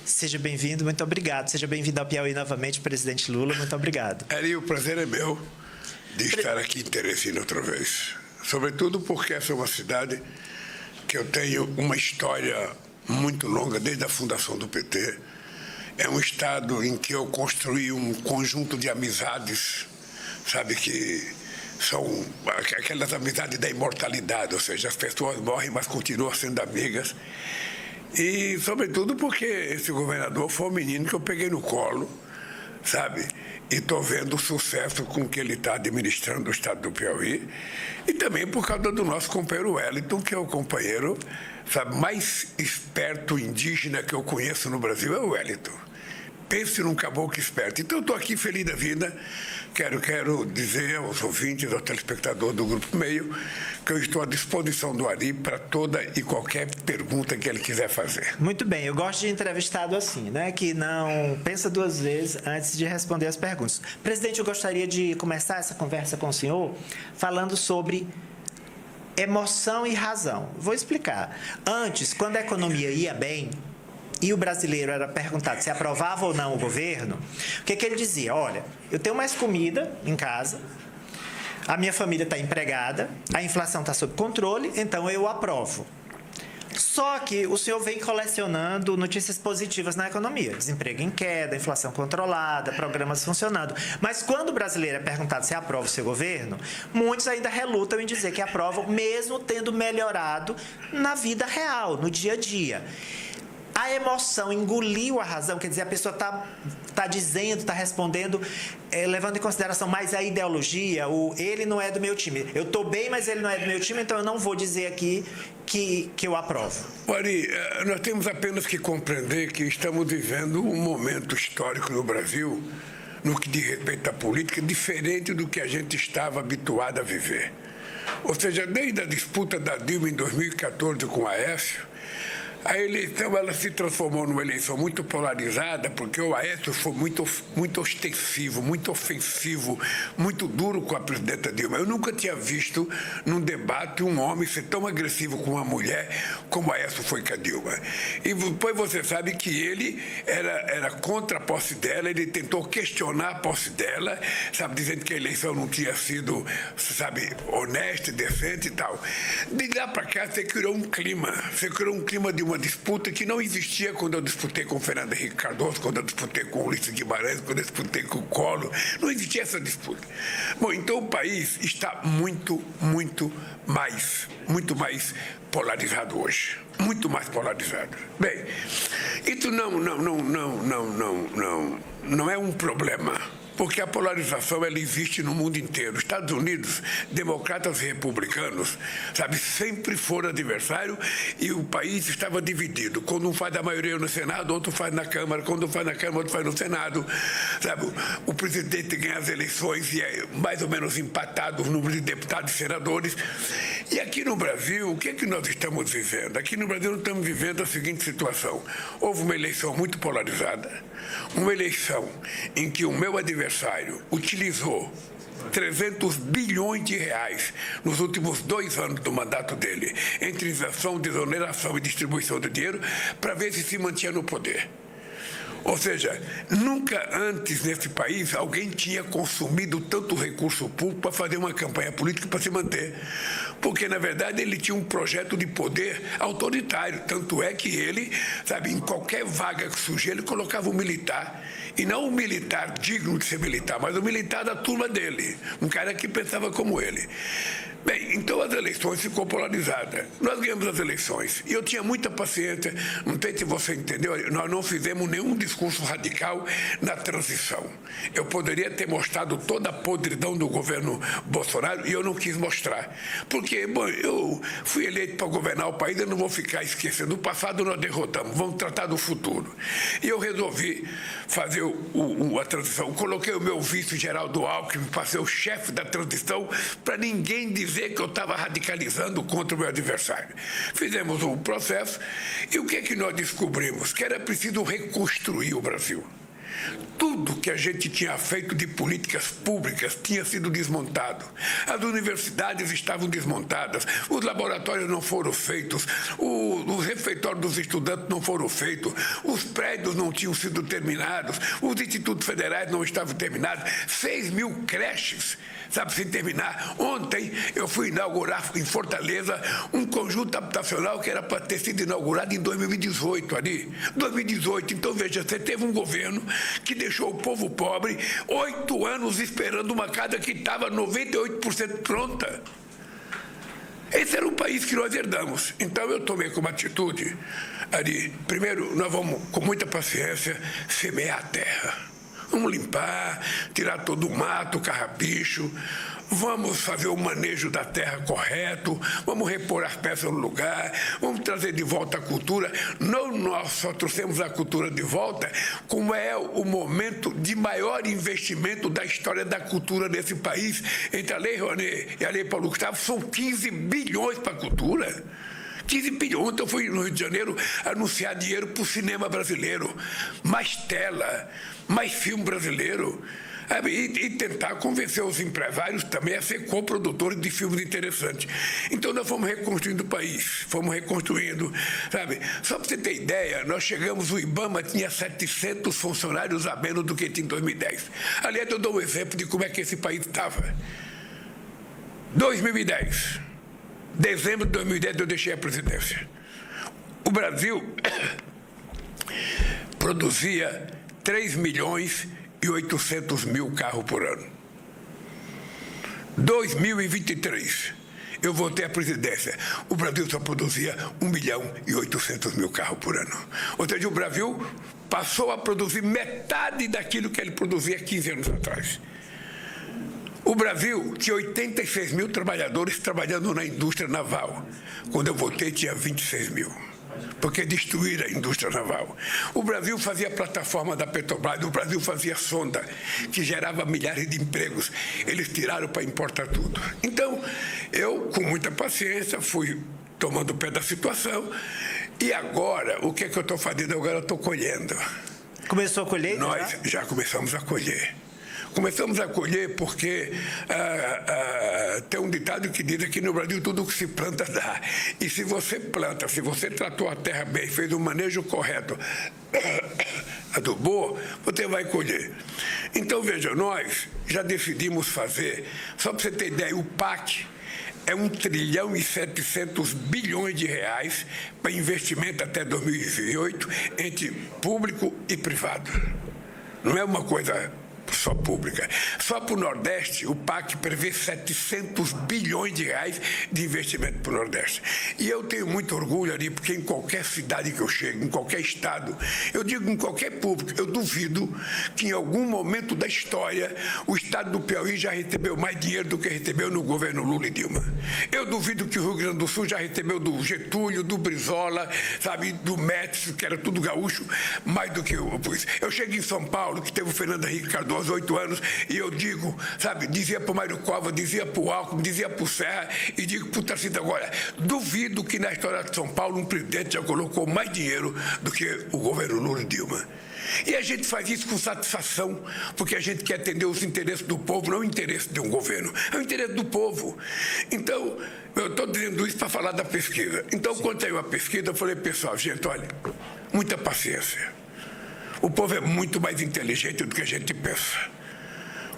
Seja bem-vindo, muito obrigado. Seja bem-vindo ao Piauí novamente, presidente Lula, muito obrigado. Ari, o prazer é meu de estar aqui em Teresina outra vez. Sobretudo porque essa é uma cidade que eu tenho uma história muito longa, desde a fundação do PT. É um estado em que eu construí um conjunto de amizades, sabe, que são aquelas amizades da imortalidade, ou seja, as pessoas morrem, mas continuam sendo amigas. E, sobretudo, porque esse governador foi um menino que eu peguei no colo, sabe? E estou vendo o sucesso com que ele está administrando o estado do Piauí. E também por causa do nosso companheiro Wellington, que é o companheiro, sabe, mais esperto indígena que eu conheço no Brasil, é o Wellington. Pense num caboclo esperto. Então, eu estou aqui feliz da vida. Quero dizer aos ouvintes, ao telespectador do Grupo Meio, que eu estou à disposição do Ari para toda e qualquer pergunta que ele quiser fazer. Muito bem, eu gosto de entrevistado assim, né? Que não pensa duas vezes antes de responder as perguntas. Presidente, eu gostaria de começar essa conversa com o senhor falando sobre emoção e razão. Vou explicar. Antes, quando a economia ia bem, e o brasileiro era perguntado se aprovava ou não o governo, o que ele dizia? Olha, eu tenho mais comida em casa, a minha família está empregada, a inflação está sob controle, então eu aprovo. Só que o senhor vem colecionando notícias positivas na economia. Desemprego em queda, inflação controlada, programas funcionando. Mas quando o brasileiro é perguntado se aprova o seu governo, muitos ainda relutam em dizer que aprovam, mesmo tendo melhorado na vida real, no dia a dia. A emoção engoliu a razão, quer dizer, a pessoa está dizendo, está respondendo, levando em consideração mais a ideologia, ele não é do meu time. Eu estou bem, mas ele não é do meu time, então eu não vou dizer aqui que eu aprovo. Ari, nós temos apenas que compreender que estamos vivendo um momento histórico no Brasil, no que diz respeito à política, diferente do que a gente estava habituado a viver. Ou seja, desde a disputa da Dilma em 2014 com o Aécio, a eleição ela se transformou numa eleição muito polarizada, porque o Aécio foi muito ostensivo, muito ofensivo, muito duro com a presidenta Dilma. Eu nunca tinha visto num debate um homem ser tão agressivo com uma mulher como o Aécio foi com a Dilma. E depois você sabe que ele era contra a posse dela, ele tentou questionar a posse dela, sabe, dizendo que a eleição não tinha sido, sabe, honesta, decente e tal. De lá para cá você criou um clima de uma disputa que não existia quando eu disputei com o Fernando Henrique Cardoso, quando eu disputei com o Ulisses Guimarães, quando eu disputei com o Collor. Não existia essa disputa. Bom, então o país está muito mais polarizado hoje. Muito mais polarizado. Bem, isso não é um problema. Porque a polarização ela existe no mundo inteiro. Estados Unidos, democratas e republicanos, sabe, sempre foram adversários e o país estava dividido. Quando um faz a maioria no Senado, outro faz na Câmara. Quando um faz na Câmara, outro faz no Senado. Sabe, o presidente ganha as eleições e é mais ou menos empatado o número de deputados e senadores. E aqui no Brasil, o que é que nós estamos vivendo? Aqui no Brasil nós estamos vivendo a seguinte situação. Houve uma eleição muito polarizada, uma eleição em que o meu adversário utilizou 300 bilhões de reais nos últimos 2 anos do mandato dele, entre isenção, desoneração e distribuição de dinheiro, para ver se mantinha no poder. Ou seja, nunca antes nesse país alguém tinha consumido tanto recurso público para fazer uma campanha política para se manter. Porque, na verdade, ele tinha um projeto de poder autoritário. Tanto é que ele, sabe, em qualquer vaga que surgia, ele colocava um militar. E não um militar digno de ser militar, mas um militar da turma dele. Um cara que pensava como ele. Bem, então as eleições ficou polarizadas. Nós ganhamos as eleições. E eu tinha muita paciência. Não sei se você entendeu, nós não fizemos nenhum discurso radical na transição. Eu poderia ter mostrado toda a podridão do governo Bolsonaro e eu não quis mostrar. Porque, bom, eu fui eleito para governar o país, eu não vou ficar esquecendo. O passado nós derrotamos, vamos tratar do futuro. E eu resolvi fazer a transição. Eu coloquei o meu vice, Geraldo Alckmin, para ser o chefe da transição, para ninguém dizer que eu estava radicalizando contra o meu adversário. Fizemos um processo e o que é que nós descobrimos? Que era preciso reconstruir o Brasil. Tudo que a gente tinha feito de políticas públicas tinha sido desmontado. As universidades estavam desmontadas, os laboratórios não foram feitos, os refeitórios dos estudantes não foram feitos, os prédios não tinham sido terminados, os institutos federais não estavam terminados, 6.000 creches, sabe, sem terminar. Ontem eu fui inaugurar em Fortaleza um conjunto habitacional que era para ter sido inaugurado em 2018 ali. 2018, então veja, você teve um governo que deixou o povo pobre 8 anos esperando uma casa que estava 98% pronta. Esse era o país que nós herdamos. Então eu tomei como atitude ali, primeiro nós vamos com muita paciência semear a terra. Vamos limpar, tirar todo o mato, o carrapicho, vamos fazer o manejo da terra correto, vamos repor as peças no lugar, vamos trazer de volta a cultura. Não nós só trouxemos a cultura de volta, como é o momento de maior investimento da história da cultura nesse país. Entre a Lei Rouanet e a Lei Paulo Gustavo, são 15 bilhões para a cultura. 15 bilhões. Ontem eu fui no Rio de Janeiro anunciar dinheiro para o cinema brasileiro. Mais tela, mais filme brasileiro. E tentar convencer os empresários também a ser coprodutores de filmes interessantes. Então nós fomos reconstruindo o país, fomos reconstruindo, sabe? Só para você ter ideia, nós chegamos, o IBAMA tinha 700 funcionários a menos do que tinha em 2010. Aliás, eu dou um exemplo de como é que esse país estava. 2010. Dezembro de 2010 eu deixei a presidência. O Brasil produzia 3.800.000 carros por ano. 2023, eu voltei à presidência. O Brasil só produzia 1.800.000 carros por ano. Ou seja, o Brasil passou a produzir metade daquilo que ele produzia 15 anos atrás. O Brasil tinha 86.000 trabalhadores trabalhando na indústria naval. Quando eu voltei, tinha 26.000. Porque destruíram a indústria naval. O Brasil fazia plataforma da Petrobras, o Brasil fazia sonda, que gerava milhares de empregos. Eles tiraram para importar tudo. Então, eu, com muita paciência, fui tomando o pé da situação. E agora, o que é que eu estou fazendo? Agora eu estou colhendo. Começou a colher? Nós já começamos a colher. Começamos a colher porque tem um ditado que diz aqui no Brasil: tudo que se planta dá. E se você planta, se você tratou a terra bem, fez o manejo correto, adubou, você vai colher. Então, veja, nós já decidimos fazer, só para você ter ideia, o PAC é 1,7 trilhão de reais para investimento até 2028 entre público e privado. Não é uma coisa só pública. Só para o Nordeste, o PAC prevê 700 bilhões de reais de investimento para o Nordeste. E eu tenho muito orgulho ali, porque em qualquer cidade que eu chego, em qualquer estado, eu digo em qualquer público, eu duvido que em algum momento da história o estado do Piauí já recebeu mais dinheiro do que recebeu no governo Lula e Dilma. Eu duvido que o Rio Grande do Sul já recebeu do Getúlio, do Brizola, sabe, do Médici, que era tudo gaúcho, mais do que eu pus. Eu cheguei em São Paulo, que teve o Fernando Henrique Cardoso, 8 anos, e eu digo, sabe, dizia para o Mário Cova, dizia para o Alckmin, dizia para o Serra, e digo para o Tarcísio agora, duvido que na história de São Paulo um presidente já colocou mais dinheiro do que o governo Lula e Dilma. E a gente faz isso com satisfação, porque a gente quer atender os interesses do povo, não o interesse de um governo, é o interesse do povo. Então, eu estou dizendo isso para falar da pesquisa. Então, quando saiu a pesquisa, eu falei, pessoal, gente, olha, muita paciência. O povo é muito mais inteligente do que a gente pensa.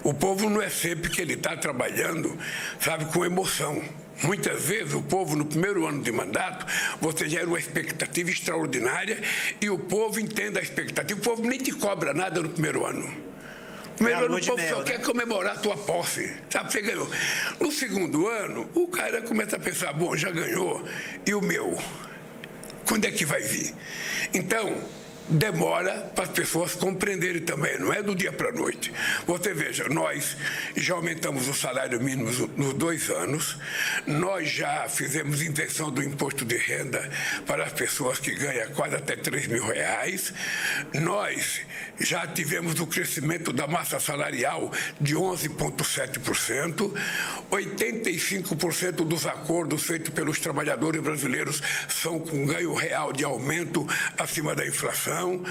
O povo não é sempre que ele está trabalhando, sabe, com emoção. Muitas vezes o povo, no primeiro ano de mandato, você gera uma expectativa extraordinária e o povo entende a expectativa. O povo nem te cobra nada no primeiro ano. No primeiro ano o povo só quer comemorar a tua posse, sabe, você ganhou. No segundo ano, o cara começa a pensar, bom, já ganhou, e o meu? Quando é que vai vir? Então, demora para as pessoas compreenderem também, não é do dia para a noite. Você veja, nós já aumentamos o salário mínimo nos 2 anos, nós já fizemos isenção do imposto de renda para as pessoas que ganham quase até R$3.000, nós já tivemos o crescimento da massa salarial de 11,7%, 85% dos acordos feitos pelos trabalhadores brasileiros são com ganho real de aumento acima da inflação. inflação,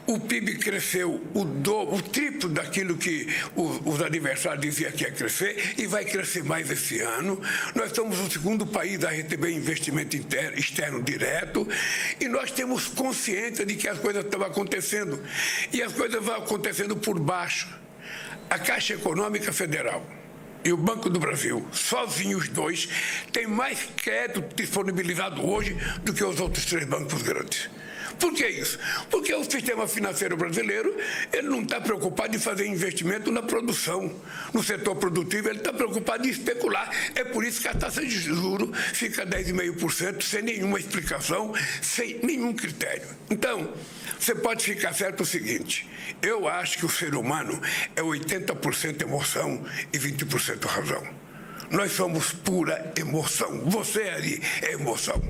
o PIB cresceu o triplo daquilo que os adversários diziam que ia crescer e vai crescer mais esse ano. Nós somos o segundo país a receber investimento externo direto e nós temos consciência de que as coisas estão acontecendo e as coisas vão acontecendo por baixo. A Caixa Econômica Federal e o Banco do Brasil, sozinhos os dois, têm mais crédito disponibilizado hoje do que os outros 3 bancos grandes. Por que isso? Porque o sistema financeiro brasileiro ele não está preocupado em fazer investimento na produção, no setor produtivo, ele está preocupado em especular. É por isso que a taxa de juros fica 10,5% sem nenhuma explicação, sem nenhum critério. Então, você pode ficar certo o seguinte, eu acho que o ser humano é 80% emoção e 20% razão. Nós somos pura emoção. Você ali é emoção.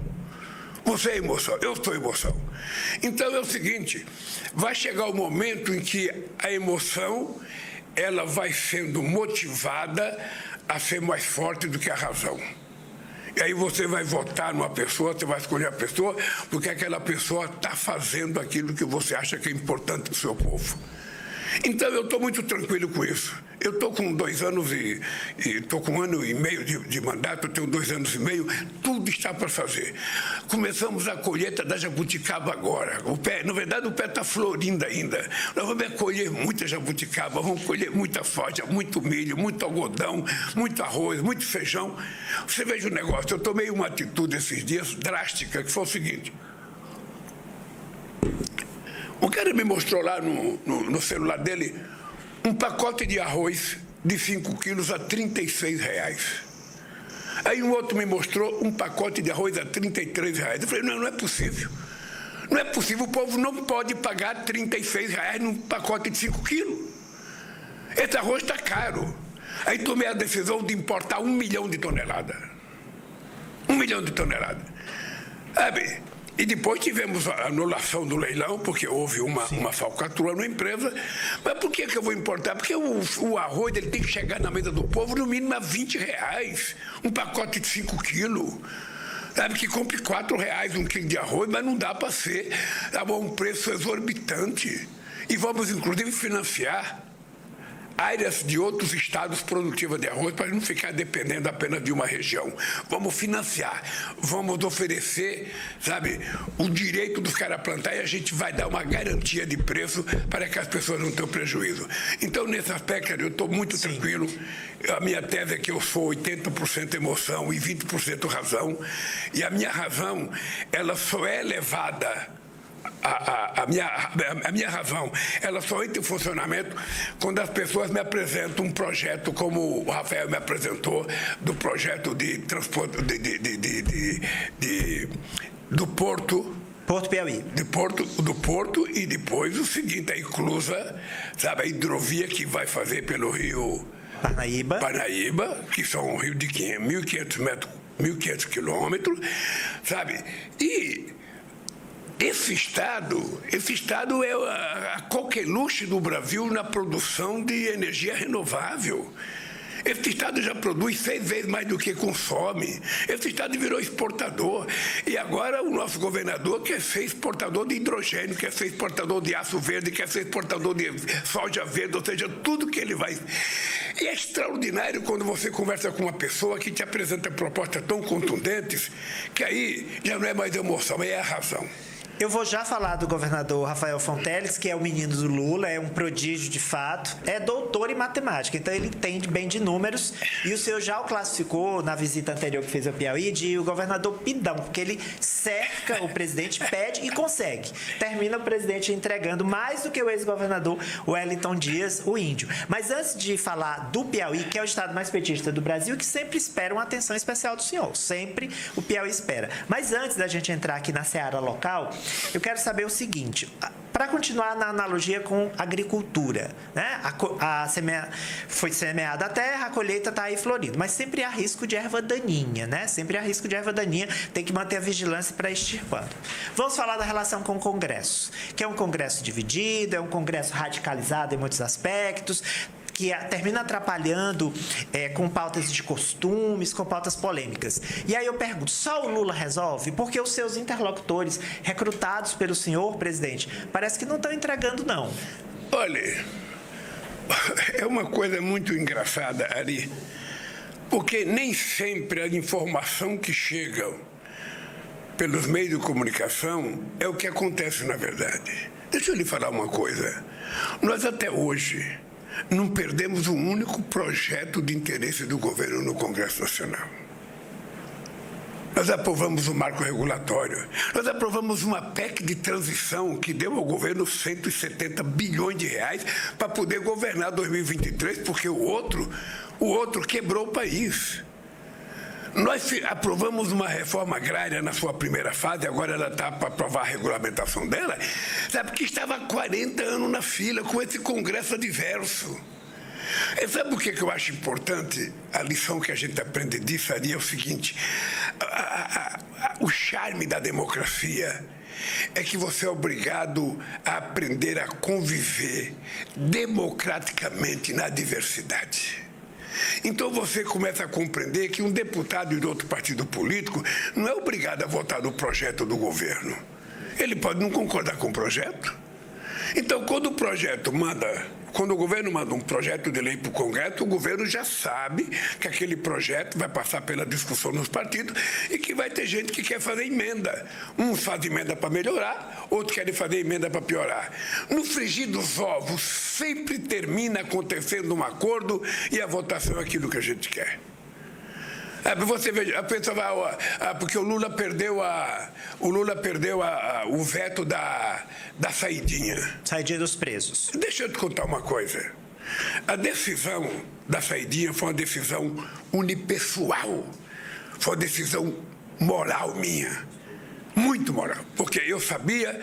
Você é emoção, eu sou emoção. Então é o seguinte, vai chegar o momento em que a emoção ela vai sendo motivada a ser mais forte do que a razão. E aí você vai votar numa pessoa, você vai escolher a pessoa, porque aquela pessoa está fazendo aquilo que você acha que é importante para o seu povo. Então, eu estou muito tranquilo com isso. Eu estou com 2 anos e estou com 1 ano e meio de mandato, eu tenho 2 anos e meio, tudo está para fazer. Começamos a colheita da jabuticaba agora. Na verdade, o pé está florindo ainda. Nós vamos colher muita jabuticaba, vamos colher muita soja, muito milho, muito algodão, muito arroz, muito feijão. Você veja o negócio, eu tomei uma atitude esses dias drástica, que foi o seguinte. O cara me mostrou lá no celular dele um pacote de arroz de 5 quilos a R$36. Aí um outro me mostrou um pacote de arroz a R$33. Eu falei, não é possível. Não é possível, o povo não pode pagar R$36 num pacote de 5 quilos. Esse arroz está caro. Aí tomei a decisão de importar 1 milhão de toneladas. 1 milhão de toneladas. Sabe? E depois tivemos a anulação do leilão, porque houve uma falcatrua na empresa. Mas por que eu vou importar? Porque o arroz ele tem que chegar na mesa do povo no mínimo a R$20. Um pacote de 5 quilos. Sabe, que compre R$4 um quilo de arroz, mas não dá para ser a um preço exorbitante. E vamos, inclusive, financiar áreas de outros estados produtivas de arroz para não ficar dependendo apenas de uma região. Vamos financiar, vamos oferecer, sabe, o direito dos caras a plantar e a gente vai dar uma garantia de preço para que as pessoas não tenham prejuízo. Então, nesse aspecto, eu estou muito tranquilo. A minha tese é que eu sou 80% emoção e 20% razão. E a minha razão, ela só é levada... A minha razão, ela só entra em funcionamento quando as pessoas me apresentam um projeto como o Rafael me apresentou, do projeto de transporte do Porto. Porto Piauí. Do Porto e depois o seguinte, a inclusa, sabe, a hidrovia que vai fazer pelo rio Parnaíba, que são um rio de 1.500 metros, 1.500 quilômetros, sabe? E esse estado é a coqueluche do Brasil na produção de energia renovável. Esse estado já produz 6 vezes mais do que consome. Esse estado virou exportador. E agora o nosso governador quer ser exportador de hidrogênio, quer ser exportador de aço verde, quer ser exportador de soja verde, ou seja, tudo que ele vai... E é extraordinário quando você conversa com uma pessoa que te apresenta propostas tão contundentes, que aí já não é mais emoção, é a razão. Eu vou já falar do governador Rafael Fonteles, que é o menino do Lula, é um prodígio de fato, é doutor em matemática, então ele entende bem de números, e o senhor já o classificou na visita anterior que fez ao Piauí de o governador pidão, porque ele cerca o presidente, pede e consegue. Termina o presidente entregando mais do que o ex-governador Wellington Dias, o índio. Mas antes de falar do Piauí, que é o estado mais petista do Brasil, que sempre espera uma atenção especial do senhor, sempre o Piauí espera. Mas antes da gente entrar aqui na seara local, eu quero saber o seguinte, para continuar na analogia com agricultura, né? Foi semeada a terra, a colheita está aí florindo, mas sempre há risco de erva daninha, né? Sempre há risco de erva daninha, tem que manter a vigilância para extirpando. Vamos falar da relação com o Congresso, que é um Congresso dividido, é um Congresso radicalizado em muitos aspectos, que termina atrapalhando com pautas de costumes, com pautas polêmicas. E aí eu pergunto, só o Lula resolve? Porque os seus interlocutores, recrutados pelo senhor presidente, parece que não estão entregando, não. Olha, é uma coisa muito engraçada, Ari, porque nem sempre a informação que chega pelos meios de comunicação é o que acontece na verdade. Deixa eu lhe falar uma coisa. Nós até hoje não perdemos um único projeto de interesse do governo no Congresso Nacional. Nós aprovamos o marco regulatório. Nós aprovamos uma PEC de transição que deu ao governo 170 bilhões de reais para poder governar 2023, porque o outro quebrou o país. Nós aprovamos uma reforma agrária na sua primeira fase, agora ela está para aprovar a regulamentação dela, sabe, que estava há 40 anos na fila com esse Congresso adverso. E sabe o que eu acho importante? A lição que a gente aprende disso ali é o seguinte: o charme da democracia é que você é obrigado a aprender a conviver democraticamente na diversidade. Então você começa a compreender que um deputado de outro partido político não é obrigado a votar no projeto do governo. Ele pode não concordar com o projeto. Então, quando o governo manda um projeto de lei para o Congresso, o governo já sabe que aquele projeto vai passar pela discussão nos partidos e que vai ter gente que quer fazer emenda. Uns fazem emenda para melhorar, outros querem fazer emenda para piorar. No frigir dos ovos, sempre termina acontecendo um acordo e a votação é aquilo que a gente quer. Você veja, a pessoa vai, porque o Lula perdeu o veto da saidinha. Saidinha dos presos. Deixa eu te contar uma coisa. A decisão da saidinha foi uma decisão unipessoal. Foi uma decisão moral minha. Muito moral. Porque eu sabia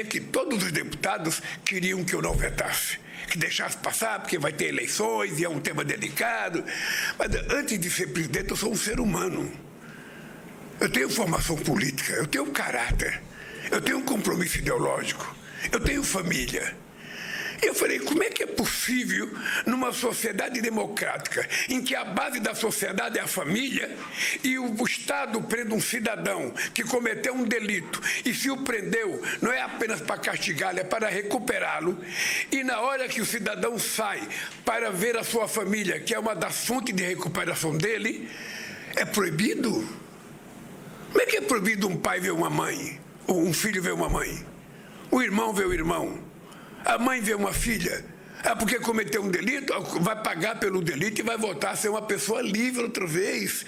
que todos os deputados queriam que eu não vetasse. Que deixasse passar, porque vai ter eleições e é um tema delicado. Mas antes de ser presidente, eu sou um ser humano. Eu tenho formação política, eu tenho caráter, eu tenho um compromisso ideológico, eu tenho família. E eu falei, como é que é possível, numa sociedade democrática, em que a base da sociedade é a família, e o Estado prende um cidadão que cometeu um delito, e se o prendeu, não é apenas para castigá-lo, é para recuperá-lo, e na hora que o cidadão sai para ver a sua família, que é uma das fontes de recuperação dele, é proibido? Como é que é proibido um pai ver uma mãe, ou um filho ver uma mãe, o irmão ver o irmão? A mãe vê uma filha, porque cometeu um delito, vai pagar pelo delito e vai voltar a ser uma pessoa livre outra vez.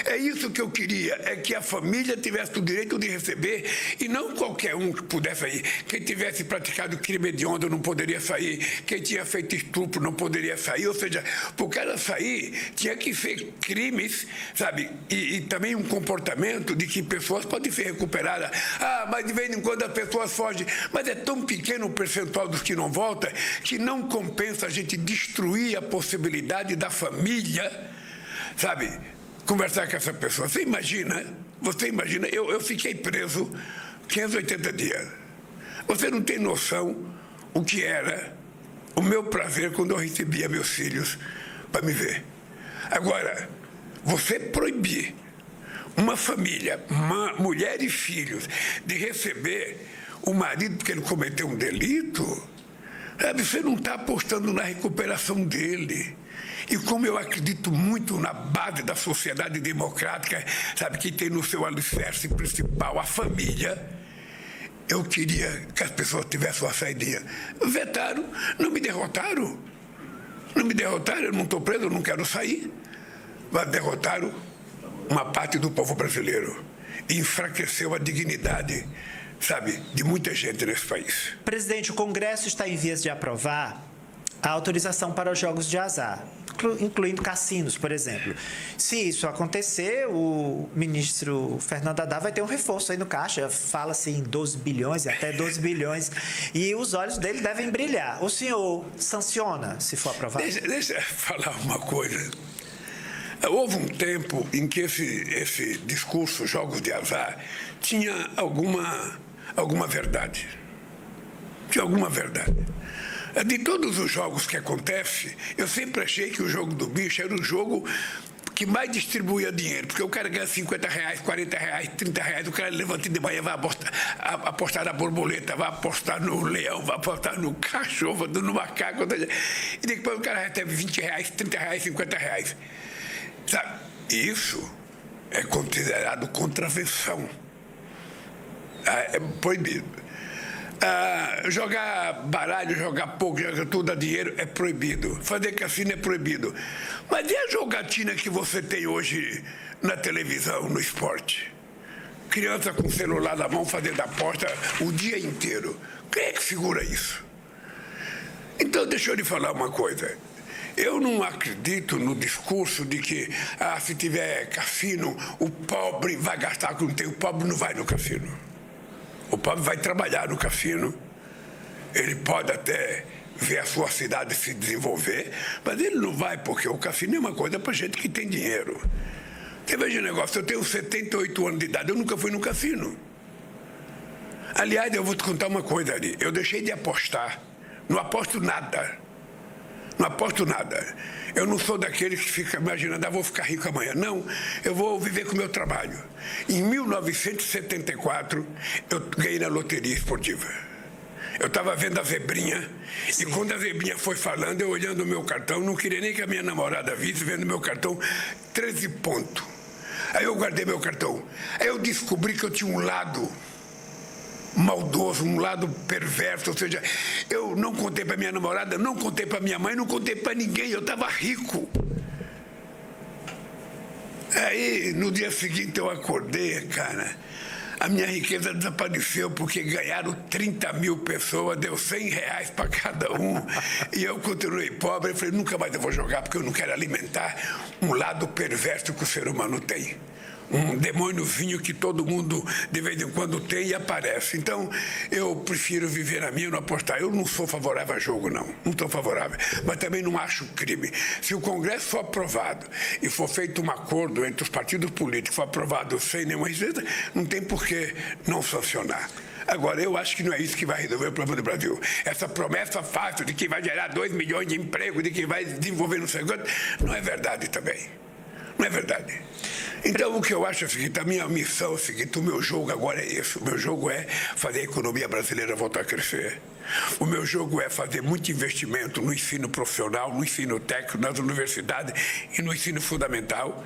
É isso que eu queria, é que a família tivesse o direito de receber e não qualquer um que pudesse sair. Quem tivesse praticado crime hediondo não poderia sair, quem tinha feito estupro não poderia sair, ou seja, para o cara sair tinha que ser crimes, sabe, e também um comportamento de que pessoas podem ser recuperadas. Mas de vez em quando as pessoas fogem, mas é tão pequeno o percentual dos que não voltam que não compensa a gente destruir a possibilidade da família, sabe, conversar com essa pessoa. Você imagina, eu fiquei preso 580 dias. Você não tem noção o que era o meu prazer quando eu recebia meus filhos para me ver. Agora, você proibir uma família, uma mulher e filhos, de receber o marido porque ele cometeu um delito, sabe, você não está apostando na recuperação dele. E como eu acredito muito na base da sociedade democrática, sabe, que tem no seu alicerce principal a família, eu queria que as pessoas tivessem uma saidinha. Vetaram, não me derrotaram. Não me derrotaram, eu não estou preso, eu não quero sair. Mas derrotaram uma parte do povo brasileiro. E enfraqueceu a dignidade, sabe, de muita gente nesse país. Presidente, o Congresso está em vias de aprovar a autorização para os jogos de azar, incluindo cassinos, por exemplo. Se isso acontecer, o ministro Fernando Haddad vai ter um reforço aí no caixa, fala-se em 12 bilhões, até 12 bilhões, e os olhos dele devem brilhar. O senhor sanciona, se for aprovado? Deixa eu falar uma coisa. Houve um tempo em que esse discurso, jogos de azar, tinha alguma verdade. Tinha alguma verdade. De todos os jogos que acontecem, eu sempre achei que o jogo do bicho era o jogo que mais distribuía dinheiro, porque o cara ganha R$50, R$40, R$30, o cara levanta de manhã, vai apostar na borboleta, vai apostar no leão, vai apostar no cachorro, no macaco, e depois o cara recebe R$20, R$30, R$50. Sabe? Isso é considerado contravenção. É proibido. Jogar baralho, jogar poker, jogar tudo a dinheiro é proibido. Fazer cassino é proibido. Mas e a jogatina que você tem hoje na televisão, no esporte? Criança com celular na mão fazendo aposta o dia inteiro. Quem é que segura isso? Então, deixa eu lhe falar uma coisa. Eu não acredito no discurso de que se tiver cassino, o pobre vai gastar com o tempo. O pobre não vai no cassino. O pobre vai trabalhar no cassino, ele pode até ver a sua cidade se desenvolver, mas ele não vai, porque o cassino é uma coisa para gente que tem dinheiro. Você veja o negócio, eu tenho 78 anos de idade, eu nunca fui no cassino. Aliás, eu vou te contar uma coisa ali, eu deixei de apostar, não aposto nada. Não aposto nada. Eu não sou daqueles que ficam imaginando, vou ficar rico amanhã. Não, eu vou viver com o meu trabalho. Em 1974, eu ganhei na loteria esportiva. Eu estava vendo a zebrinha, e quando a zebrinha foi falando, eu olhando o meu cartão, não queria nem que a minha namorada visse, vendo meu cartão, 13 pontos. Aí eu guardei meu cartão. Aí eu descobri que eu tinha um lado maldoso, um lado perverso, ou seja, eu não contei para minha namorada, não contei para minha mãe, não contei para ninguém, eu estava rico. Aí, no dia seguinte, eu acordei, cara, a minha riqueza desapareceu, porque ganharam 30 mil pessoas, deu R$100 para cada um, e eu continuei pobre. Eu falei, nunca mais eu vou jogar, porque eu não quero alimentar um lado perverso que o ser humano tem. Um demôniozinho que todo mundo, de vez em quando, tem e aparece. Então, eu prefiro viver na minha e não apostar. Eu não sou favorável a jogo, não. Não estou favorável. Mas também não acho crime. Se o Congresso for aprovado e for feito um acordo entre os partidos políticos, for aprovado sem nenhuma receita, não tem por que não sancionar. Agora, eu acho que não é isso que vai resolver o problema do Brasil. Essa promessa fácil de que vai gerar 2 milhões de empregos, de que vai desenvolver não sei quanto, não é verdade também. Não é verdade. Então, o que eu acho é o seguinte, a minha missão é o seguinte, o meu jogo agora é isso. O meu jogo é fazer a economia brasileira voltar a crescer. O meu jogo é fazer muito investimento no ensino profissional, no ensino técnico, nas universidades e no ensino fundamental.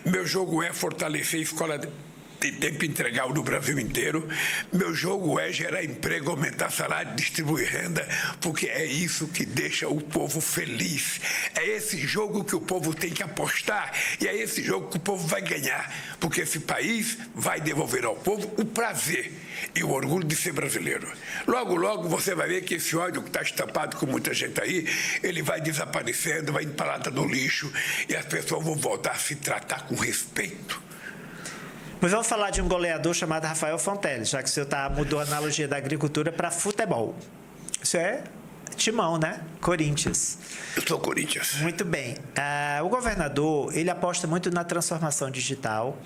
Meu jogo é fortalecer a escola de tempo integral no Brasil inteiro. Meu jogo é gerar emprego, aumentar salário, distribuir renda, porque é isso que deixa o povo feliz. É esse jogo que o povo tem que apostar e é esse jogo que o povo vai ganhar, porque esse país vai devolver ao povo o prazer e o orgulho de ser brasileiro. Logo, logo você vai ver que esse ódio que está estampado com muita gente aí, ele vai desaparecendo, vai indo para a lata do lixo e as pessoas vão voltar a se tratar com respeito. Mas vamos falar de um goleador chamado Rafael Fonteles, já que o senhor mudou a analogia da agricultura para futebol. Isso é Timão, né? Corinthians. Eu sou Corinthians. Muito bem. O governador, ele aposta muito na transformação digital,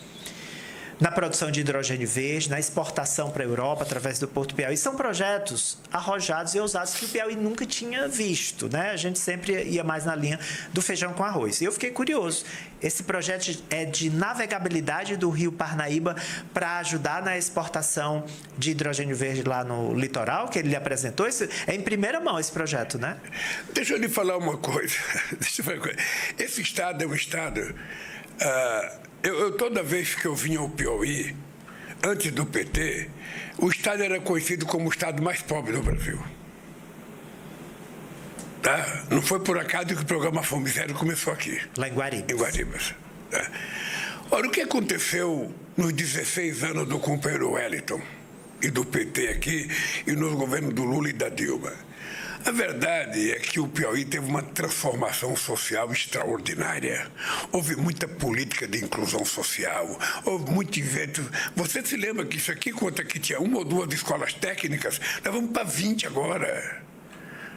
na produção de hidrogênio verde, na exportação para a Europa através do Porto Piauí. São projetos arrojados e ousados que o Piauí nunca tinha visto, né? A gente sempre ia mais na linha do feijão com arroz. E eu fiquei curioso. Esse projeto é de navegabilidade do rio Parnaíba para ajudar na exportação de hidrogênio verde lá no litoral, que ele lhe apresentou. É em primeira mão esse projeto, né? Deixa eu lhe falar uma coisa. Esse estado é um estado... toda vez que eu vinha ao Piauí, antes do PT, o estado era conhecido como o estado mais pobre do Brasil. Tá? Não foi por acaso que o programa Fome Zero começou aqui. Lá em Guaribas. Em Guaribas. Tá? Ora, o que aconteceu nos 16 anos do companheiro Wellington e do PT aqui, e nos governos do Lula e da Dilma? A verdade é que o Piauí teve uma transformação social extraordinária. Houve muita política de inclusão social, houve muito evento. Você se lembra que isso aqui, quanto aqui tinha 1 ou 2 escolas técnicas, nós vamos para 20 agora.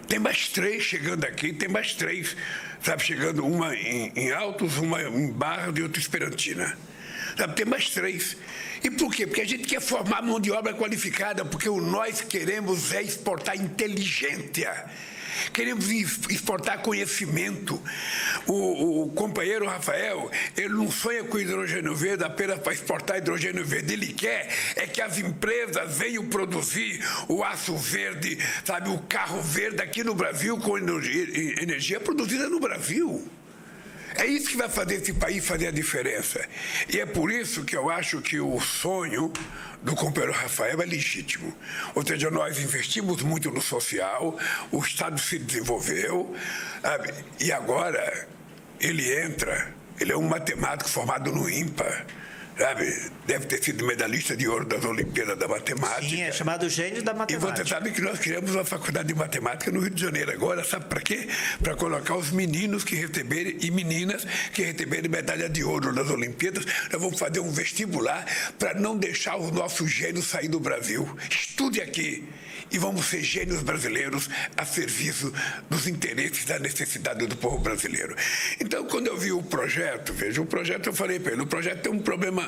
Tem mais 3 chegando aqui, tem mais 3, sabe, chegando uma em Altos, uma em Barra e outra em Esperantina. Sabe, tem mais 3. E por quê? Porque a gente quer formar mão de obra qualificada, porque o nós queremos é exportar inteligência. queremos exportar conhecimento. O companheiro Rafael, ele não sonha com hidrogênio verde apenas para exportar hidrogênio verde. Ele quer é que as empresas venham produzir o aço verde, sabe, o carro verde aqui no Brasil com energia produzida no Brasil. É isso que vai fazer esse país fazer a diferença. E é por isso que eu acho que o sonho do companheiro Rafael é legítimo. Ou seja, nós investimos muito no social, o Estado se desenvolveu, sabe? E agora ele é um matemático formado no INPA, sabe? Deve ter sido medalhista de ouro das Olimpíadas da Matemática. Sim, é chamado gênio da matemática. E você sabe que nós criamos uma faculdade de matemática no Rio de Janeiro agora, sabe para quê? Para colocar os meninos que receberem e meninas que receberem medalha de ouro nas Olimpíadas. Nós vamos fazer um vestibular para não deixar os nossos gênios sair do Brasil. Estude aqui e vamos ser gênios brasileiros a serviço dos interesses da necessidade do povo brasileiro. Então, quando eu vi o projeto, veja, o projeto, eu falei para ele, o projeto tem um problema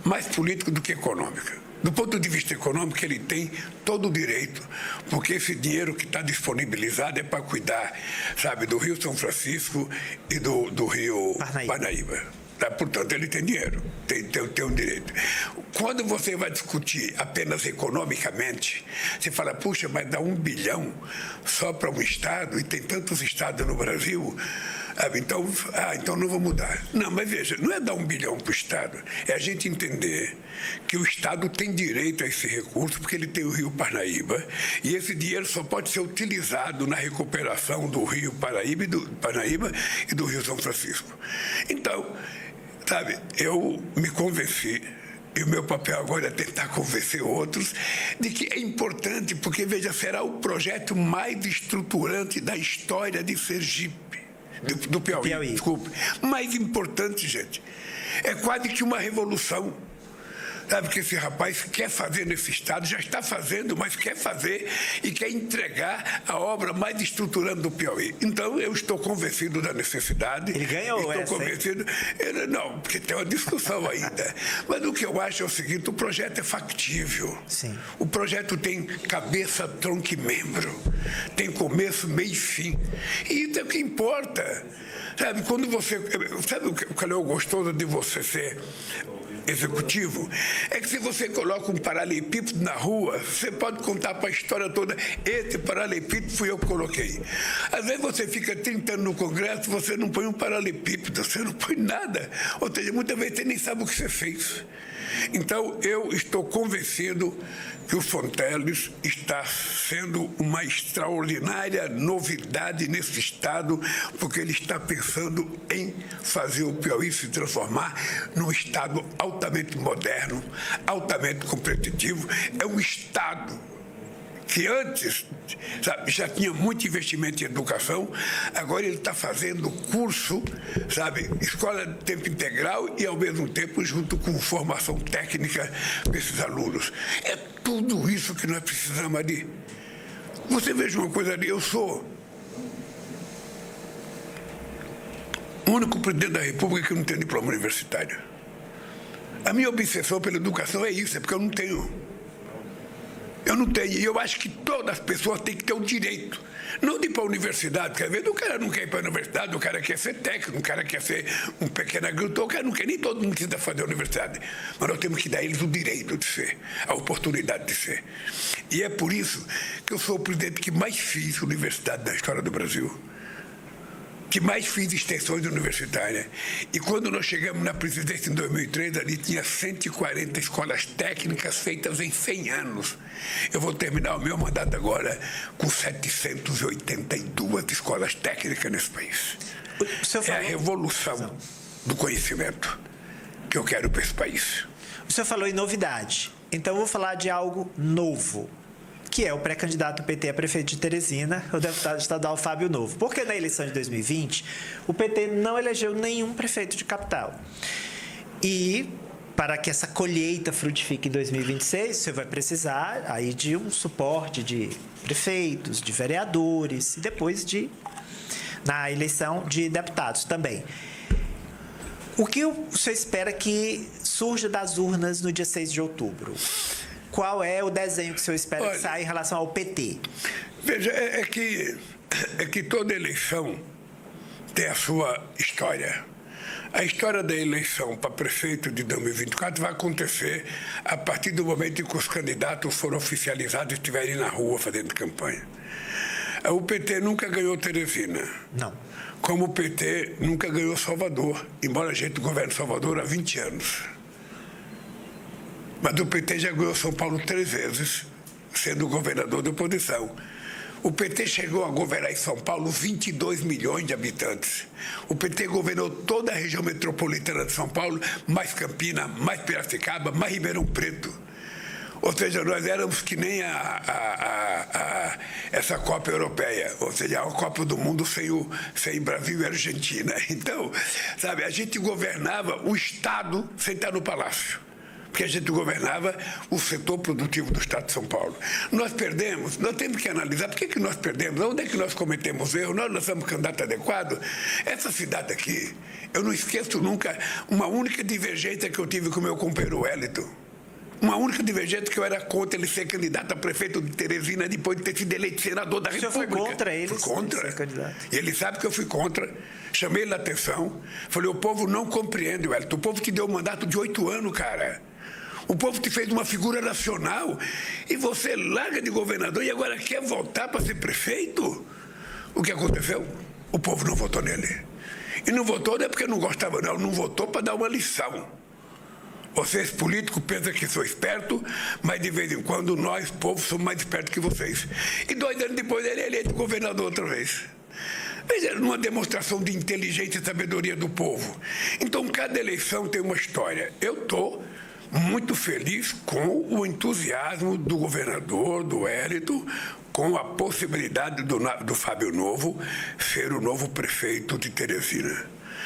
mais político do que econômico. Do ponto de vista econômico, ele tem todo o direito, porque esse dinheiro que está disponibilizado é para cuidar, sabe, do Rio São Francisco e do Rio Parnaíba. Portanto, ele tem dinheiro, tem um direito. Quando você vai discutir apenas economicamente, você fala, puxa, mas dá 1 bilhão só para um Estado, e tem tantos estados no Brasil, então não vou mudar. Não, mas veja, não é dar 1 bilhão para o Estado, é a gente entender que o Estado tem direito a esse recurso, porque ele tem o Rio Parnaíba, e esse dinheiro só pode ser utilizado na recuperação do Rio Parnaíba e do Rio São Francisco. Então, sabe, eu me convenci, e o meu papel agora é tentar convencer outros de que é importante, porque, veja, será o projeto mais estruturante da história de Sergipe, do Piauí. Desculpe. Mais importante, gente. É quase que uma revolução. Sabe, que esse rapaz quer fazer nesse Estado, já está fazendo, mas quer fazer e quer entregar a obra mais estruturante do Piauí. Então, eu estou convencido da necessidade. Ele ganhou Estou convencido. Não, porque tem uma discussão ainda. Mas o que eu acho é o seguinte, o projeto é factível. Sim. O projeto tem cabeça, tronco e membro. Tem começo, meio e fim. E isso é o que importa. Sabe, quando você... Sabe o que é o gostoso de você ser executivo? É que se você coloca um paralelepípedo na rua, você pode contar para a história toda, esse paralelepípedo fui eu que coloquei. Às vezes você fica 30 anos no Congresso, você não põe um paralelepípedo, você não põe nada. Ou seja, muitas vezes você nem sabe o que você fez. Então, eu estou convencido que o Fonteles está sendo uma extraordinária novidade nesse Estado, porque ele está pensando em fazer o Piauí se transformar num Estado altamente moderno, altamente competitivo. É um Estado que antes, sabe, já tinha muito investimento em educação, agora ele está fazendo curso, sabe, escola de tempo integral e, ao mesmo tempo, junto com formação técnica para esses alunos. É tudo isso que nós precisamos ali. Você veja uma coisa ali, eu sou o único presidente da República que não tem diploma universitário. A minha obsessão pela educação é isso, é porque eu não tenho. Eu não tenho, e eu acho que todas as pessoas têm que ter o direito, não de ir para a universidade, porque às vezes o cara não quer ir para a universidade, o cara quer ser técnico, o cara quer ser um pequeno agricultor, o cara não quer, nem todo mundo precisa fazer a universidade, mas nós temos que dar a eles o direito de ser, a oportunidade de ser. E é por isso que eu sou o presidente que mais fiz universidade na história do Brasil, que mais fiz extensões universitárias. E quando nós chegamos na presidência em 2003, ali tinha 140 escolas técnicas feitas em 100 anos. Eu vou terminar o meu mandato agora com 782 escolas técnicas nesse país. É a revolução do conhecimento que eu quero para esse país. O senhor falou em novidade. Então, eu vou falar de algo novo, que é o pré-candidato do PT a prefeito de Teresina, o deputado estadual Fábio Novo. Porque na eleição de 2020, o PT não elegeu nenhum prefeito de capital. E, para que essa colheita frutifique em 2026, você vai precisar aí de um suporte de prefeitos, de vereadores, e depois na eleição de deputados também. O que o senhor espera que surja das urnas no dia 6 de outubro? Qual é o desenho que o senhor espera que saia em relação ao PT? Veja, é que toda eleição tem a sua história. A história da eleição para prefeito de 2024 vai acontecer a partir do momento em que os candidatos foram oficializados e estiverem na rua fazendo campanha. O PT nunca ganhou Teresina. Não. Como o PT nunca ganhou Salvador, embora a gente governe Salvador há 20 anos. Mas o PT já ganhou São Paulo 3 vezes, sendo governador da oposição. O PT chegou a governar em São Paulo 22 milhões de habitantes. O PT governou toda a região metropolitana de São Paulo, mais Campina, mais Piracicaba, mais Ribeirão Preto. Ou seja, nós éramos que nem essa Copa Europeia, ou seja, a Copa do Mundo sem Brasil e Argentina. Então, sabe, a gente governava o Estado sem estar no Palácio, porque a gente governava o setor produtivo do Estado de São Paulo. Nós perdemos, nós temos que analisar por que nós perdemos, onde é que nós cometemos erro, nós somos candidato adequado. Essa cidade aqui, eu não esqueço nunca uma única divergência que eu tive com o meu companheiro Wellington. Uma única divergência que eu era contra ele ser candidato a prefeito de Teresina depois de ter sido eleito senador da República. O senhor foi contra ele? Fui contra. Ser candidato. E ele sabe que eu fui contra. Chamei ele a atenção. Falei, o povo não compreende, Wellington. O povo te deu um mandato de 8 anos, cara. O povo te fez uma figura nacional. E você larga de governador e agora quer voltar para ser prefeito? O que aconteceu? O povo não votou nele. E não votou não é porque não gostava, não votou para dar uma lição. Vocês, políticos, pensam que sou esperto, mas de vez em quando nós, povo, somos mais espertos que vocês. E 2 anos depois ele é eleito governador outra vez. Veja, numa demonstração de inteligência e sabedoria do povo. Então, cada eleição tem uma história. Eu estou muito feliz com o entusiasmo do governador, do Wellington, com a possibilidade do Fábio Novo ser o novo prefeito de Teresina.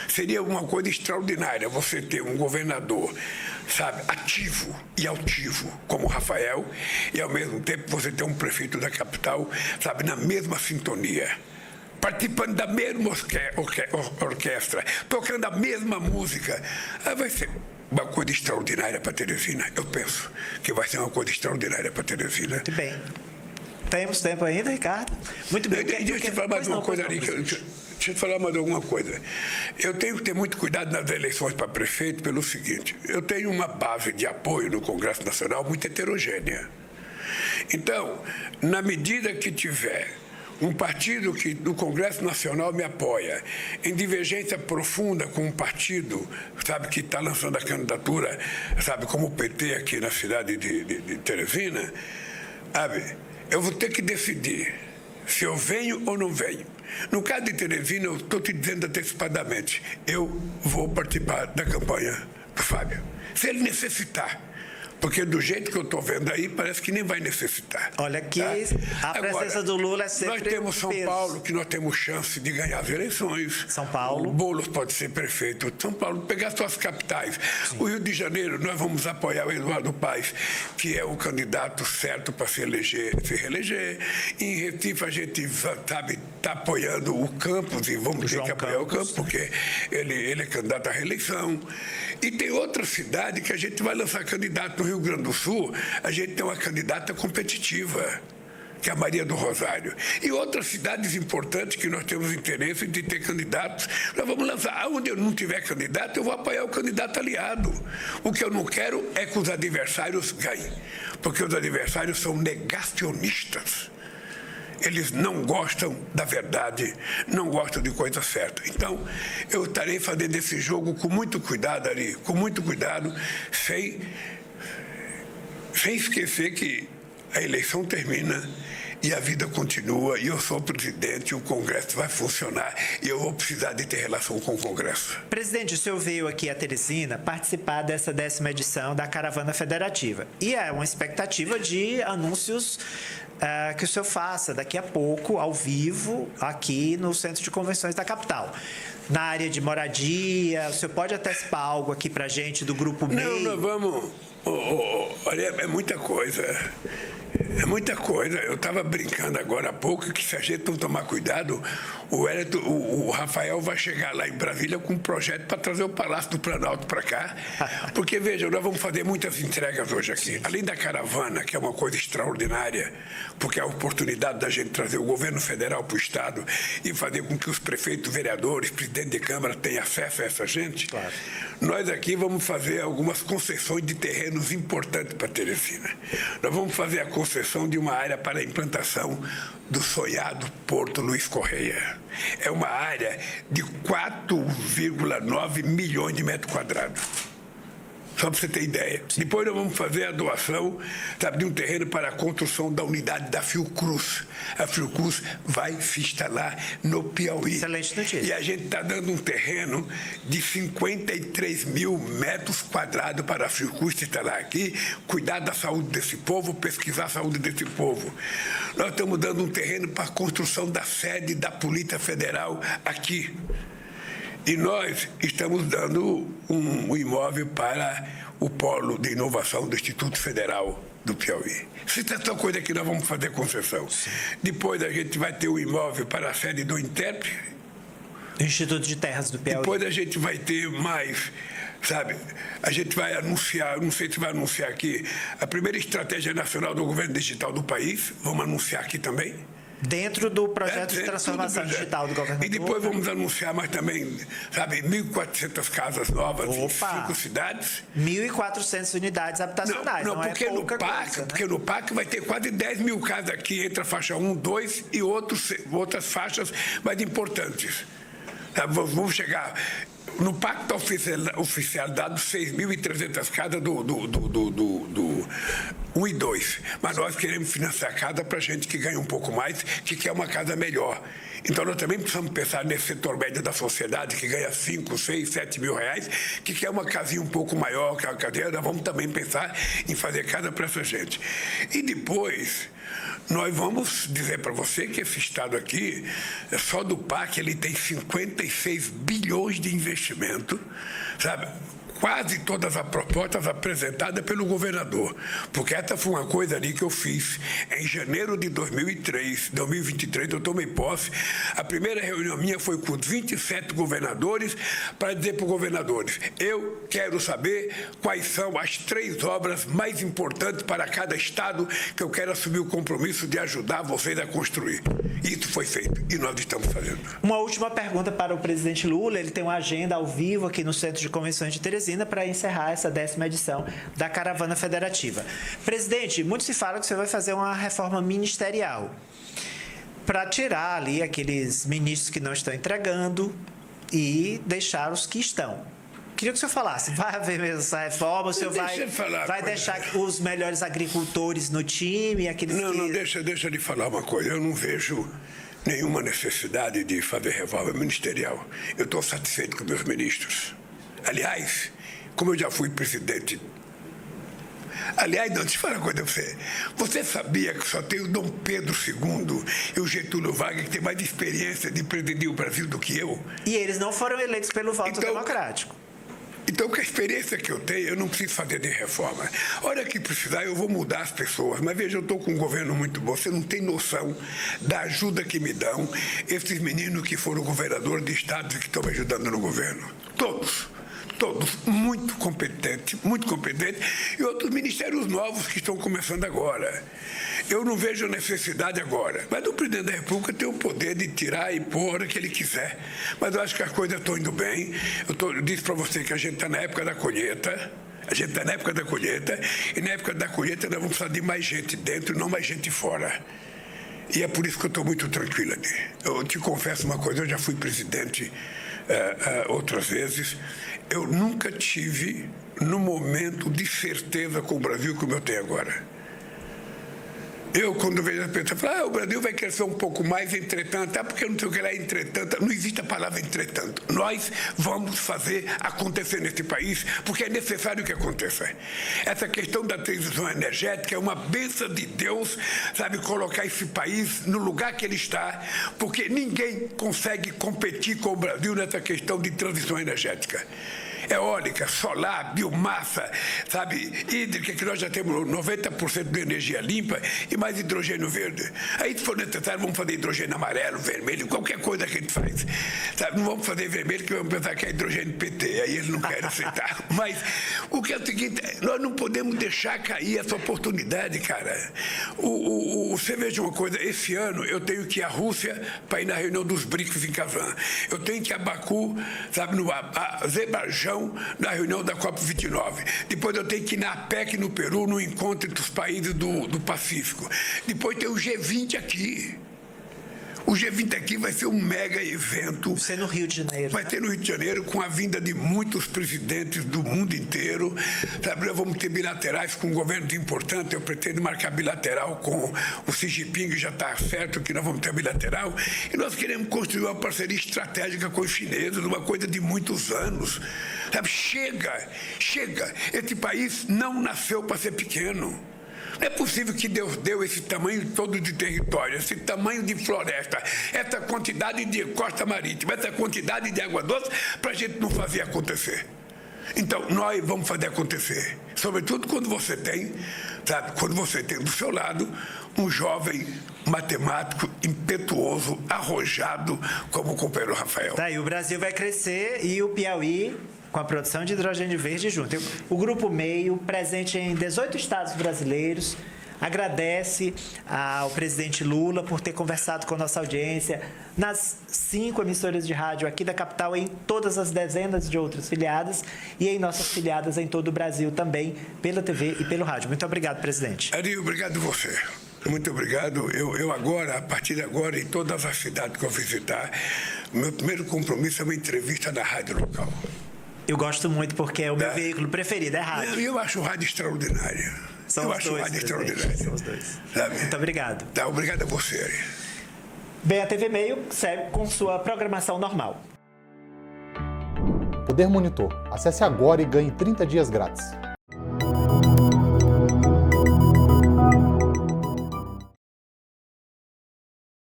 Seria uma coisa extraordinária você ter um governador, sabe, ativo e altivo, como o Rafael, e ao mesmo tempo você ter um prefeito da capital, sabe, na mesma sintonia, participando da mesma orquestra, tocando a mesma música. Vai ser uma coisa extraordinária para Teresina. Eu penso que vai ser uma coisa extraordinária para Teresina. Muito bem. Temos tempo ainda, Ricardo? Muito bem. Deixa eu te falar mais uma coisa ali. Deixa eu te falar mais alguma coisa. Eu tenho que ter muito cuidado nas eleições para prefeito pelo seguinte: eu tenho uma base de apoio no Congresso Nacional muito heterogênea. Então, na medida que tiver um partido que no Congresso Nacional me apoia, em divergência profunda com um partido, sabe, que está lançando a candidatura, sabe, como o PT aqui na cidade de Teresina, sabe, eu vou ter que decidir se eu venho ou não venho. No caso de Teresina, eu estou te dizendo antecipadamente, eu vou participar da campanha do Fábio, se ele necessitar. Porque do jeito que eu estou vendo aí, parece que nem vai necessitar. Olha, que tá? a presença do Lula é sempre nós temos São peso. Paulo, que nós temos chance de ganhar as eleições. São Paulo. O Boulos pode ser prefeito de São Paulo, pegar suas capitais. Sim. O Rio de Janeiro, nós vamos apoiar o Eduardo Paes, que é o candidato certo para se reeleger. Em Recife, a gente, sabe, está apoiando o Campos, e vamos ter que apoiar o Campos, porque ele é candidato à reeleição. E tem outra cidade que a gente vai lançar candidato no Rio Grande do Sul, a gente tem uma candidata competitiva, que é a Maria do Rosário. E outras cidades importantes que nós temos interesse de ter candidatos, nós vamos lançar. Onde eu não tiver candidato, eu vou apoiar o candidato aliado. O que eu não quero é que os adversários ganhem, porque os adversários são negacionistas. Eles não gostam da verdade, não gostam de coisa certa. Então, eu estarei fazendo esse jogo com muito cuidado, Ari, com muito cuidado, sem esquecer que a eleição termina e a vida continua, e eu sou presidente, o Congresso vai funcionar, e eu vou precisar de ter relação com o Congresso. Presidente, o senhor veio aqui a Teresina participar dessa 10ª edição da Caravana Federativa. E é uma expectativa de anúncios que o senhor faça daqui a pouco, ao vivo, aqui no Centro de Convenções da capital. Na área de moradia, o senhor pode antecipar algo aqui para a gente do Grupo MEI? Não, nós vamos... Olha, é muita coisa. É muita coisa. Eu estava brincando agora há pouco que se a gente não tomar cuidado, o Rafael vai chegar lá em Brasília com um projeto para trazer o Palácio do Planalto para cá. Porque, veja, nós vamos fazer muitas entregas hoje aqui. Além da caravana, que é uma coisa extraordinária, porque é a oportunidade da gente trazer o governo federal para o Estado e fazer com que os prefeitos, vereadores, presidente de Câmara tenham acesso a essa gente. Claro. Nós aqui vamos fazer algumas concessões de terrenos importantes para Teresina. Nós vamos fazer a concessão de uma área para a implantação do sonhado Porto Luiz Correia. É uma área de 4,9 milhões de metros quadrados. Só para você ter ideia. Depois nós vamos fazer a doação, sabe, de um terreno para a construção da unidade da Fiocruz. A Fiocruz vai se instalar no Piauí. Excelente notícia. E a gente está dando um terreno de 53 mil metros quadrados para a Fiocruz se instalar aqui, cuidar da saúde desse povo, pesquisar a saúde desse povo. Nós estamos dando um terreno para a construção da sede da Polícia Federal aqui. E nós estamos dando um imóvel para o polo de inovação do Instituto Federal do Piauí. Isso é só coisa que nós vamos fazer concessão. Depois a gente vai ter o imóvel para a sede do INTEP. Instituto de Terras do Piauí. Depois a gente vai ter mais, sabe, a gente vai anunciar, não sei se vai anunciar aqui, a primeira estratégia nacional do governo digital do país. Vamos anunciar aqui também. Dentro do projeto de transformação digital do governo. E depois vamos anunciar mais também, sabe, 1.400 casas novas em 5 cidades. 1.400 unidades habitacionais. Não, porque, no PAC, porque no PAC vai ter quase 10 mil casas aqui, entre a faixa 1, 2 e outras faixas mais importantes. Vamos chegar... No Pacto Oficial dado 6.300 casas do 1 e 2. Mas nós queremos financiar casa para gente que ganha um pouco mais, que quer uma casa melhor. Então nós também precisamos pensar nesse setor médio da sociedade que ganha 5, 6, 7 mil reais, que quer uma casinha um pouco maior que a cadeira. Nós vamos também pensar em fazer casa para essa gente. E depois... nós vamos dizer para você que esse Estado aqui, só do PAC, ele tem 56 bilhões de investimento, sabe? Quase todas as propostas apresentadas pelo governador, porque essa foi uma coisa ali que eu fiz em janeiro de 2023, eu tomei posse. A primeira reunião minha foi com 27 governadores para dizer para os governadores: eu quero saber quais são as 3 obras mais importantes para cada estado que eu quero assumir o compromisso de ajudar vocês a construir. Isso foi feito e nós estamos fazendo. Uma última pergunta para o presidente Lula. Ele tem uma agenda ao vivo aqui no Centro de Convenções de Teresina para encerrar essa 10ª edição da Caravana Federativa. Presidente, muito se fala que você vai fazer uma reforma ministerial para tirar ali aqueles ministros que não estão entregando e deixar os que estão. Queria que o senhor falasse, vai haver mesmo essa reforma, o senhor vai deixar os melhores agricultores no time, aqueles Não, deixa de falar uma coisa. Eu não vejo nenhuma necessidade de fazer reforma ministerial. Eu estou satisfeito com meus ministros. Aliás, como eu já fui presidente... Aliás, não, deixa eu falar uma coisa para você. Você sabia que só tem o Dom Pedro II e o Getúlio Vargas que tem mais experiência de presidir o Brasil do que eu? E eles não foram eleitos pelo voto democrático. Então, com a experiência que eu tenho, eu não preciso fazer de reforma. A hora que precisar, eu vou mudar as pessoas. Mas veja, eu estou com um governo muito bom. Você não tem noção da ajuda que me dão esses meninos que foram governadores de estados e que estão me ajudando no governo. Todos muito competentes, e outros ministérios novos que estão começando agora. Eu não vejo necessidade agora, mas o presidente da República tem o poder de tirar e pôr a hora que ele quiser. Mas eu acho que as coisas estão indo bem. Eu disse para você que a gente está na época da colheita. E na época da colheita nós vamos precisar de mais gente dentro e não mais gente fora. E é por isso que eu estou muito tranquilo ali. Eu te confesso uma coisa, eu já fui presidente outras vezes. Eu nunca tive, no momento de certeza com o Brasil como eu tenho agora. Eu, quando vejo a pessoa, falo, o Brasil vai crescer um pouco mais, entretanto, porque eu não sei o que lá, entretanto, não existe a palavra entretanto. Nós vamos fazer acontecer nesse país, porque é necessário que aconteça. Essa questão da transição energética é uma bênção de Deus, sabe, colocar esse país no lugar que ele está, porque ninguém consegue competir com o Brasil nessa questão de transição energética. eólica, solar, biomassa, sabe, hídrica, que nós já temos 90% de energia limpa e mais hidrogênio verde. Aí, se for necessário, vamos fazer hidrogênio amarelo, vermelho, qualquer coisa que a gente faz. Sabe? Não vamos fazer vermelho, que vamos pensar que é hidrogênio PT, aí eles não querem aceitar. Mas o que é o seguinte, nós não podemos deixar cair essa oportunidade, cara. Você veja uma coisa, esse ano eu tenho que ir à Rússia para ir na reunião dos BRICS em Kazan. Eu tenho que ir a Baku, sabe, no Azerbaijão, na reunião da COP29. Depois eu tenho que ir na APEC, no Peru, no encontro entre os países do Pacífico. Depois tem o G20 aqui. O G20 aqui vai ser um mega evento. Vai ser no Rio de Janeiro. Vai ter no Rio de Janeiro, com a vinda de muitos presidentes do mundo inteiro. Sabe, nós vamos ter bilaterais com governos importantes. Eu pretendo marcar bilateral com o Xi Jinping, já está certo que nós vamos ter bilateral. E nós queremos construir uma parceria estratégica com os chineses, uma coisa de muitos anos. Sabe, chega. Esse país não nasceu para ser pequeno. Não é possível que Deus deu esse tamanho todo de território, esse tamanho de floresta, essa quantidade de costa marítima, essa quantidade de água doce, para a gente não fazer acontecer. Então, nós vamos fazer acontecer. Sobretudo quando você tem, sabe, quando você tem do seu lado um jovem matemático, impetuoso, arrojado, como o companheiro Rafael. Tá, e o Brasil vai crescer e o Piauí com a produção de hidrogênio verde junto. O Grupo Meio, presente em 18 estados brasileiros, agradece ao presidente Lula por ter conversado com a nossa audiência nas 5 emissoras de rádio aqui da capital, em todas as dezenas de outras filiadas e em nossas filiadas em todo o Brasil também, pela TV e pelo rádio. Muito obrigado, presidente. Ari, obrigado você. Muito obrigado. Eu agora, a partir de agora, em todas as cidades que eu visitar, meu primeiro compromisso é uma entrevista na rádio local. Eu gosto muito porque é o meu veículo preferido, é rádio. Eu acho o rádio extraordinário. São os dois. Sabe? Muito obrigado. Tá, obrigado a você. Bem, a TV Meio segue com sua programação normal. Poder Monitor. Acesse agora e ganhe 30 dias grátis.